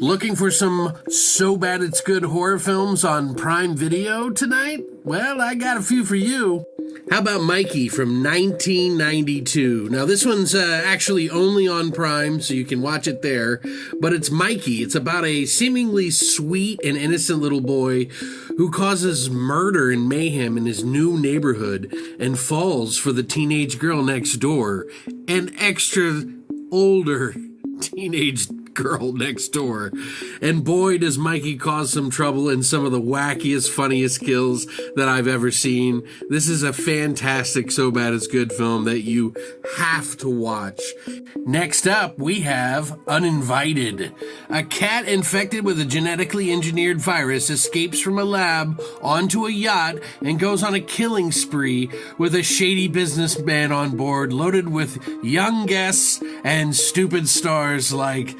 Looking for some so bad it's good horror films on Prime Video tonight? Well, I got a few for you. How about Mikey from 1992? Now, this one's actually only on Prime, so you can watch it there. But it's Mikey. It's about a seemingly sweet and innocent little boy who causes murder and mayhem in his new neighborhood and falls for the teenage girl next door, an extra older teenage girl next door. And boy, does Mikey cause some trouble in some of the wackiest, funniest kills that I've ever seen. This is a fantastic So Bad It's Good film that you have to watch. Next up, we have Uninvited. A cat infected with a genetically engineered virus escapes from a lab onto a yacht and goes on a killing spree with a shady businessman on board loaded with young guests and stupid stars like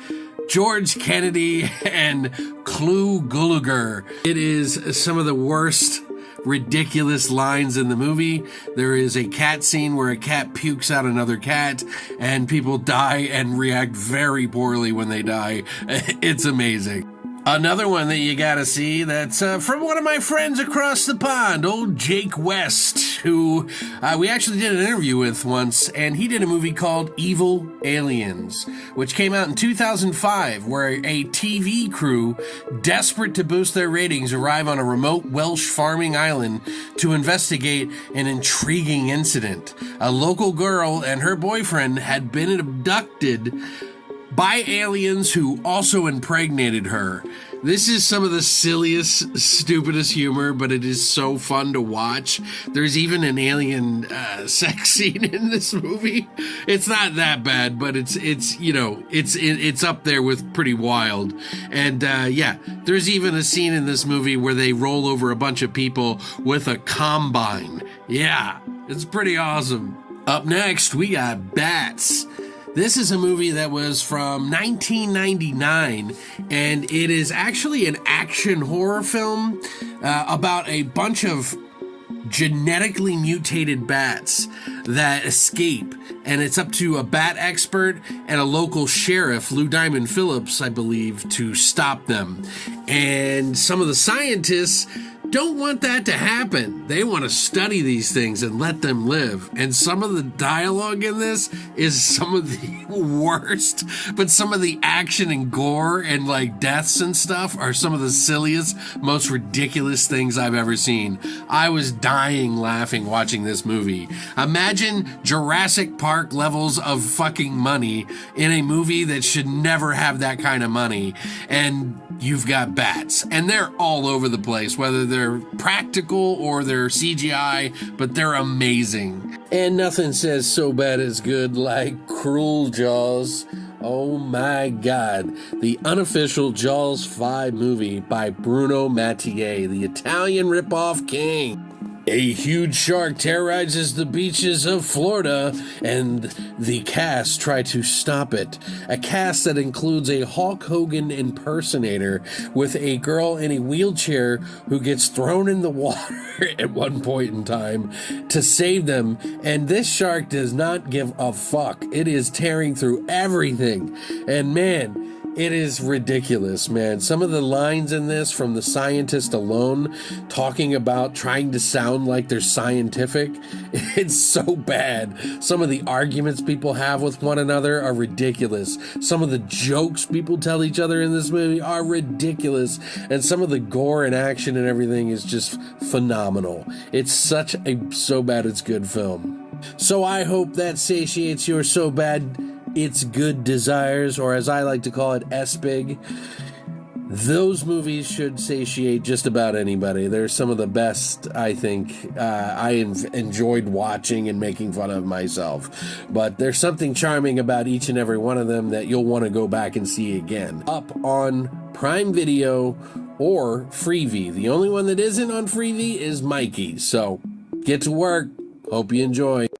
George Kennedy and Clu Gulager. It is some of the worst ridiculous lines in the movie. There is a cat scene where a cat pukes out another cat and people die and react very poorly when they die. It's amazing. Another one that you gotta see, that's from one of my friends across the pond, old Jake West, who we actually did an interview with once, and he did a movie called Evil Aliens, which came out in 2005, where a TV crew, desperate to boost their ratings, arrive on a remote Welsh farming island to investigate an intriguing incident. A local girl and her boyfriend had been abducted by aliens who also impregnated her. This is some of the silliest, stupidest humor, but it is so fun to watch. There's even an alien sex scene in this movie. It's not that bad, but it's up there with pretty wild. And yeah, there's even a scene in this movie where they roll over a bunch of people with a combine. Yeah, it's pretty awesome. Up next, we got Bats. This is a movie that was from 1999, and it is actually an action horror film about a bunch of genetically mutated bats that escape, and it's up to a bat expert and a local sheriff, Lou Diamond Phillips, I believe, to stop them. And some of the scientists don't want that to happen. They want to study these things and let them live. And some of the dialogue in this is some of the worst, but some of the action and gore and like deaths and stuff are some of the silliest, most ridiculous things I've ever seen. I was dying laughing watching this movie. Imagine Jurassic Park levels of fucking money in a movie that should never have that kind of money. And you've got bats, and they're all over the place, whether they're practical or they're CGI, but they're amazing. And nothing says so bad as good like Cruel Jaws. Oh my God. The unofficial Jaws 5 movie by Bruno Mattei, the Italian ripoff king. A huge shark terrorizes the beaches of Florida, and the cast try to stop it. A cast that includes a Hulk Hogan impersonator with a girl in a wheelchair who gets thrown in the water at one point in time to save them, and this shark does not give a fuck. It is tearing through everything, and man, it is ridiculous, man. Some of the lines in this from the scientist alone talking about trying to sound like they're scientific, it's so bad. Some of the arguments people have with one another are ridiculous. Some of the jokes people tell each other in this movie are ridiculous. And some of the gore and action and everything is just phenomenal. It's such a so bad it's good film. So I hope that satiates your so bad it's good desires, or as I like to call it, SBIG. Those movies should satiate just about anybody. They're some of the best, I think, I enjoyed watching and making fun of myself. But there's something charming about each and every one of them that you'll want to go back and see again. Up on Prime Video or Freevee. The only one that isn't on Freevee is Mikey. So get to work. Hope you enjoy.